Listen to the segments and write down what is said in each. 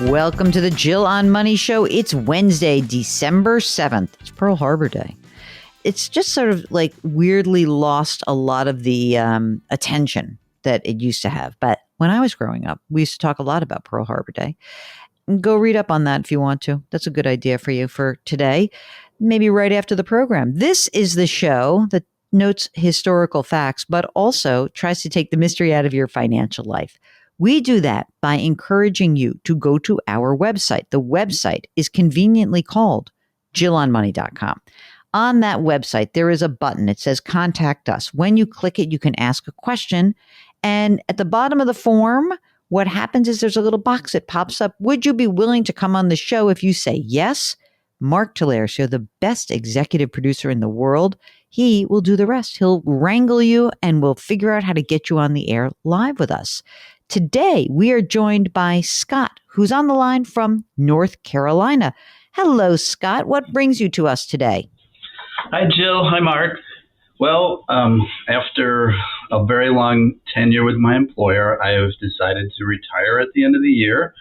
Welcome to the Jill on Money Show. It's Wednesday, December 7th. It's Pearl Harbor Day. It's just sort of like weirdly lost a lot of the attention that it used to have. But when I was growing up, we used to talk a lot about Pearl Harbor Day. Go read up on that if you want to. That's a good idea for you for today, maybe right after the program. This is the show that notes historical facts, but also tries to take the mystery out of your financial life. We do that by encouraging you to go to our website. The website is conveniently called JillOnMoney.com. On that website, there is a button. It says Contact Us. When you click it, you can ask a question. And at the bottom of the form, what happens is there's a little box that pops up. Would you be willing to come on the show? If you say yes, Mark Telaris, you're the best executive producer in the world. He will do the rest. He'll wrangle you and we'll figure out how to get you on the air live with us. Today, we are joined by Scott, who's on the line from North Carolina. Hello, Scott. What brings you to us today? Hi, Jill. Hi, Mark. Well, after a very long tenure with my employer, I have decided to retire at the end of the year.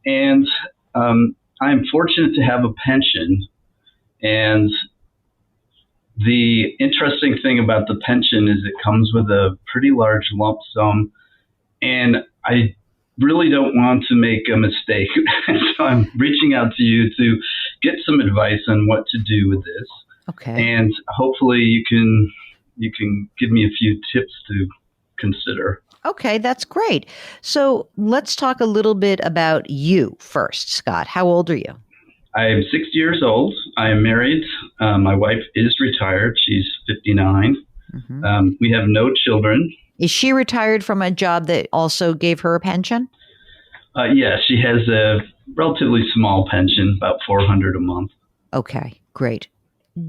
And I'm fortunate to have a pension. And the interesting thing about the pension is it comes with a pretty large lump sum. And I really don't want to make a mistake. So I'm reaching out to you to get some advice on what to do with this. Okay. And hopefully you can give me a few tips to consider. Okay, that's great. So let's talk a little bit about you first, Scott. How old are you? I'm 60 years old. I am married. My wife is retired. She's 59. Mm-hmm. We have no children. Is she retired from a job that also gave her a pension? Yes, she has a relatively small pension, about $400 a month. Okay, great.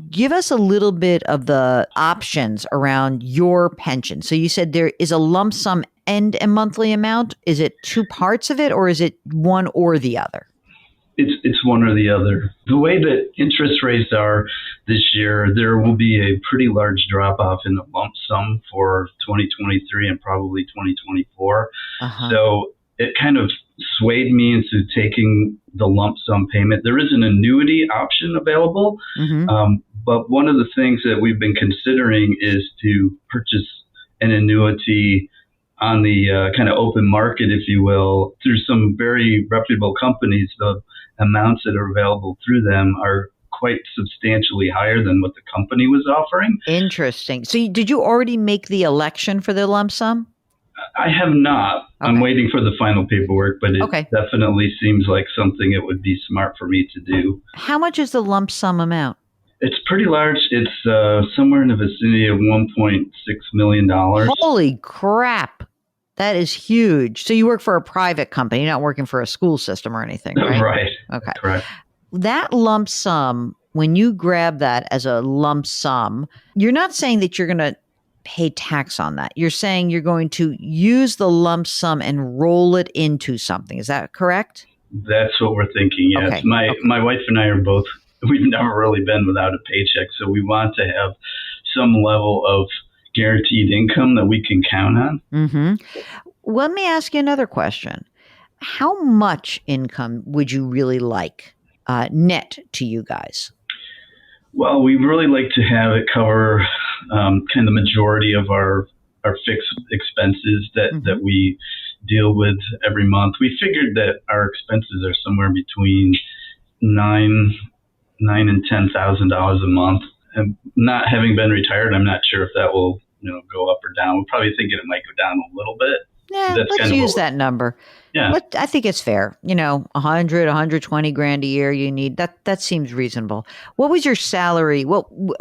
Give us a little bit of the options around your pension. So you said there is a lump sum and a monthly amount. Is it two parts of it or is it one or the other? It's one or the other. The way that interest rates are this year, there will be a pretty large drop-off in the lump sum for 2023 and probably 2024. Uh-huh. So it kind of swayed me into taking the lump sum payment. There is an annuity option available, mm-hmm. But one of the things that we've been considering is to purchase an annuity on the kind of open market, if you will, through some very reputable companies. The amounts that are available through them are quite substantially higher than what the company was offering. Interesting. So did you already make the election for the lump sum? I have not. Okay. I'm waiting for the final paperwork, but it definitely seems like something it would be smart for me to do. How much is the lump sum amount? It's pretty large. It's somewhere in the vicinity of $1.6 million. Holy crap. That is huge. So you work for a private company. You're not working for a school system or anything, right? Right. Okay. Correct. That lump sum, when you grab that as a lump sum, you're not saying that you're going to pay tax on that. You're saying you're going to use the lump sum and roll it into something. Is that correct? That's what we're thinking, yes. Okay. My wife and I are both, we've never really been without a paycheck, so we want to have some level of guaranteed income that we can count on. Mm-hmm. Let me ask you another question. How much income would you really like net to you guys? Well, we really like to have it cover kind of the majority of our fixed expenses that we deal with every month. We figured that our expenses are somewhere between $9,000 and $10,000 a month. And not having been retired, I'm not sure if that will go up or down. We're probably thinking it might go down a little bit. Yeah, let's use that number. Yeah. I think it's fair. 100, 120 grand a year you need. That seems reasonable. What was your salary?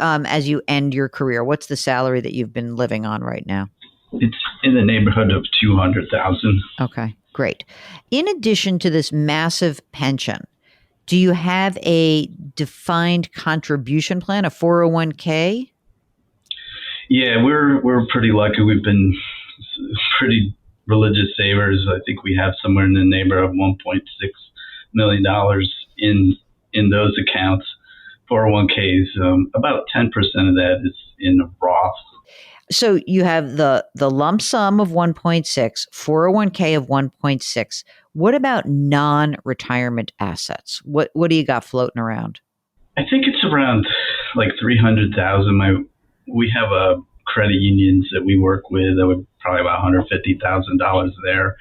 As you end your career, what's the salary that you've been living on right now? It's in the neighborhood of $200,000. Okay, great. In addition to this massive pension, do you have a defined contribution plan, a 401k? Yeah, we're pretty lucky. We've been pretty religious savers. I think we have somewhere in the neighborhood of $1.6 million in those accounts. 401ks, about 10% of that is in Roth. So you have the lump sum of 1.6, 401k of 1.6. What about non-retirement assets? What do you got floating around? I think it's around like 300,000. We have a credit unions that we work with that would probably about $150,000 there.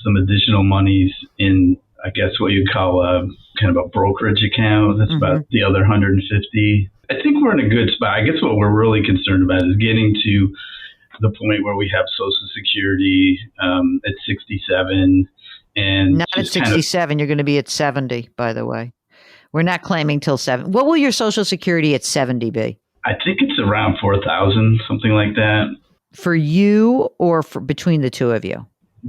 Some additional monies in, I guess, what you'd call a kind of a brokerage account. That's about the other 150. I think we're in a good spot. I guess what we're really concerned about is getting to the point where we have Social Security at 67, and Not at just kind of, 67. You're going to be at 70, by the way. We're not claiming till 7. What will your Social Security at 70 be? I think it's around 4,000, something like that. For you or for between the two of you?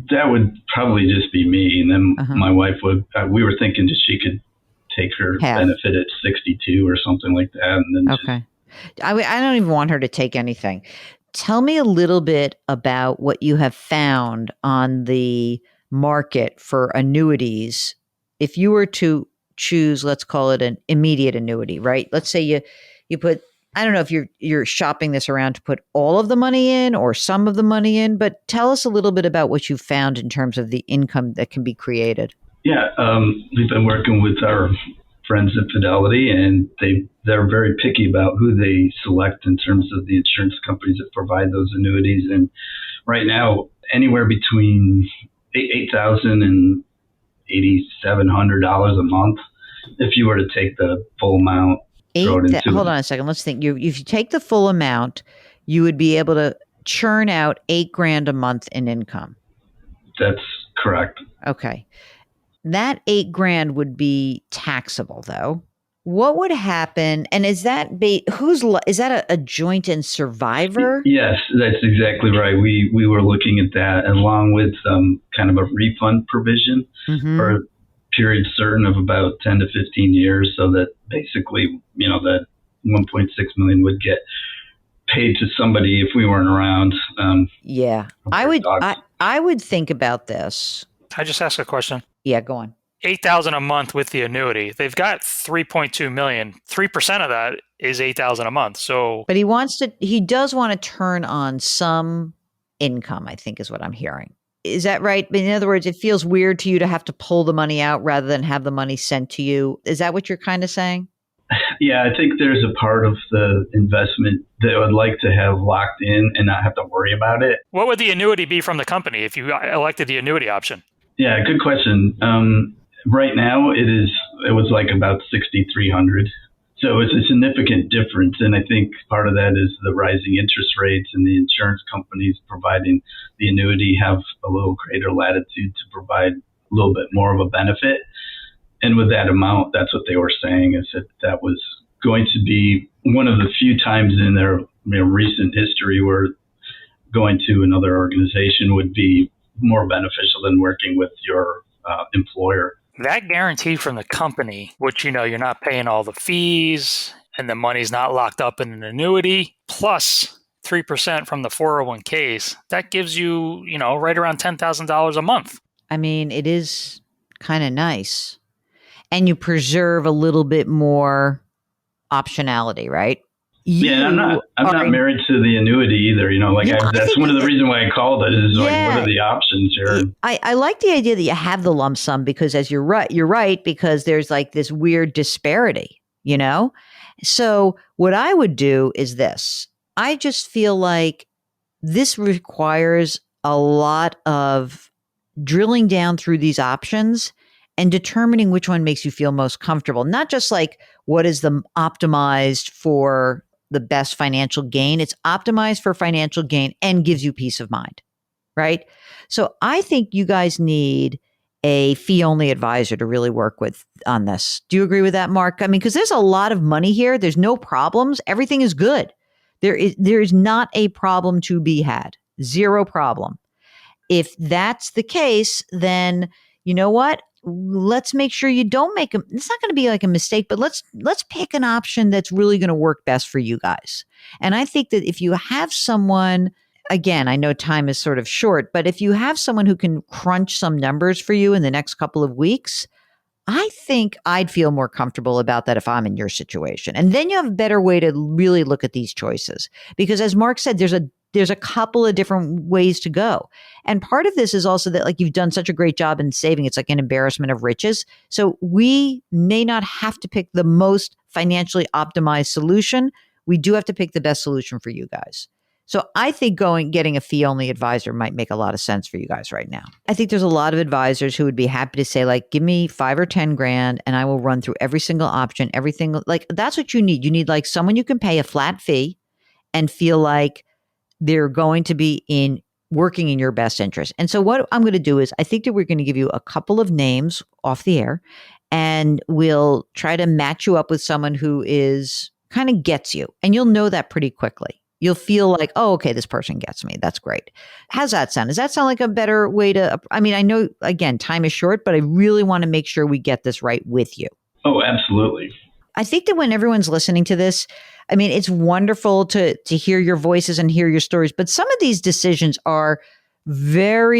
That would probably just be me, and then my wife would. We were thinking that she could take her benefit at 62 or something like that, and then okay. I don't even want her to take anything. Tell me a little bit about what you have found on the market for annuities. If you were to choose, let's call it an immediate annuity, right? Let's say you put, I don't know if you're shopping this around to put all of the money in or some of the money in, but tell us a little bit about what you found in terms of the income that can be created. Yeah, we've been working with our friends at Fidelity, and they're very picky about who they select in terms of the insurance companies that provide those annuities. And right now, anywhere between $8,000 and $8,700 a month, if you were to take the full amount. Hold on a second. Let's think. If you take the full amount, you would be able to churn out $8,000 a month in income. That's correct. Okay. That $8,000 would be taxable, though. What would happen? And is that is that a joint and survivor? Yes, that's exactly right. We were looking at that along with kind of a refund provision for a period certain of about 10 to 15 years, so that basically, that 1.6 million would get paid to somebody if we weren't around. I would think about this. Can I just ask a question? Yeah, go on. $8,000 a month with the annuity. They've got $3.2 million. 3% of that is $8,000 a month. So, but he does want to turn on some income, I think is what I'm hearing. Is that right? In other words, it feels weird to you to have to pull the money out rather than have the money sent to you. Is that what you're kind of saying? Yeah, I think there's a part of the investment that I would like to have locked in and not have to worry about it. What would the annuity be from the company if you elected the annuity option? Yeah, good question. Right now, it was like about 6,300. So it's a significant difference. And I think part of that is the rising interest rates, and the insurance companies providing the annuity have a little greater latitude to provide a little bit more of a benefit. And with that amount, that's what they were saying, is that was going to be one of the few times in their recent history where going to another organization would be more beneficial than working with your employer. That guarantee from the company, which, you're not paying all the fees and the money's not locked up in an annuity, plus 3% from the 401ks, that gives you, right around $10,000 a month. I mean, it is kind of nice. And you preserve a little bit more optionality, right? I'm not married to the annuity either. That's one of the reasons why I called it is what are the options here? I like the idea that you have the lump sum because you're right, because there's like this weird disparity, So what I would do is this. I just feel like this requires a lot of drilling down through these options and determining which one makes you feel most comfortable. Not just like what is the optimized for the best financial gain. It's optimized for financial gain and gives you peace of mind, right? So I think you guys need a fee-only advisor to really work with on this. Do you agree with that, Mark? I mean, because there's a lot of money here. There's no problems. Everything is good. There is not a problem to be had. Zero problem. If that's the case, then you know what? Let's make sure you don't make them. It's not going to be like a mistake, but let's pick an option that's really going to work best for you guys. And I think that if you have someone, again, I know time is sort of short, but if you have someone who can crunch some numbers for you in the next couple of weeks, I think I'd feel more comfortable about that if I'm in your situation. And then you have a better way to really look at these choices. Because as Mark said, there's a there's a couple of different ways to go. And part of this is also that like you've done such a great job in saving. It's like an embarrassment of riches. So we may not have to pick the most financially optimized solution. We do have to pick the best solution for you guys. So I think getting a fee-only advisor might make a lot of sense for you guys right now. I think there's a lot of advisors who would be happy to say, like, give me $5 or $10,000 and I will run through every single option, everything. Like, that's what you need. You need like someone you can pay a flat fee and feel like they're going to be working in your best interest. And so what I'm going to do is I think that we're going to give you a couple of names off the air, and we'll try to match you up with someone who is kind of gets you. And you'll know that pretty quickly. You'll feel like, oh, okay, this person gets me. That's great. How's that sound? Does that sound like a better way to, I mean, I know, again, time is short, but I really want to make sure we get this right with you. Oh, absolutely. I think that when everyone's listening to this, I mean, it's wonderful to hear your voices and hear your stories, but some of these decisions are they're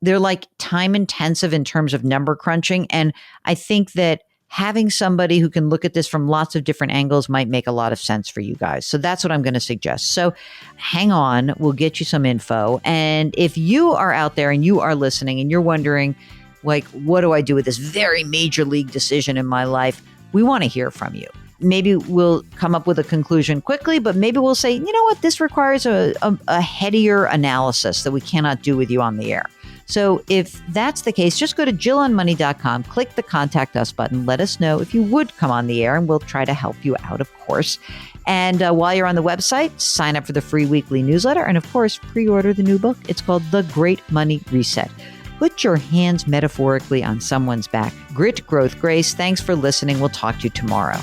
like time intensive in terms of number crunching. And I think that having somebody who can look at this from lots of different angles might make a lot of sense for you guys. So that's what I'm going to suggest. So hang on, we'll get you some info. And if you are out there and you are listening and you're wondering, like, what do I do with this very major league decision in my life? We want to hear from you. Maybe we'll come up with a conclusion quickly, but maybe we'll say, you know what, this requires a headier analysis that we cannot do with you on the air. So if that's the case, just go to JillOnMoney.com, click the Contact Us button, let us know if you would come on the air, and we'll try to help you out, of course. And while you're on the website, sign up for the free weekly newsletter, and of course, pre-order the new book. It's called The Great Money Reset. Put your hands metaphorically on someone's back. Grit, growth, grace. Thanks for listening. We'll talk to you tomorrow.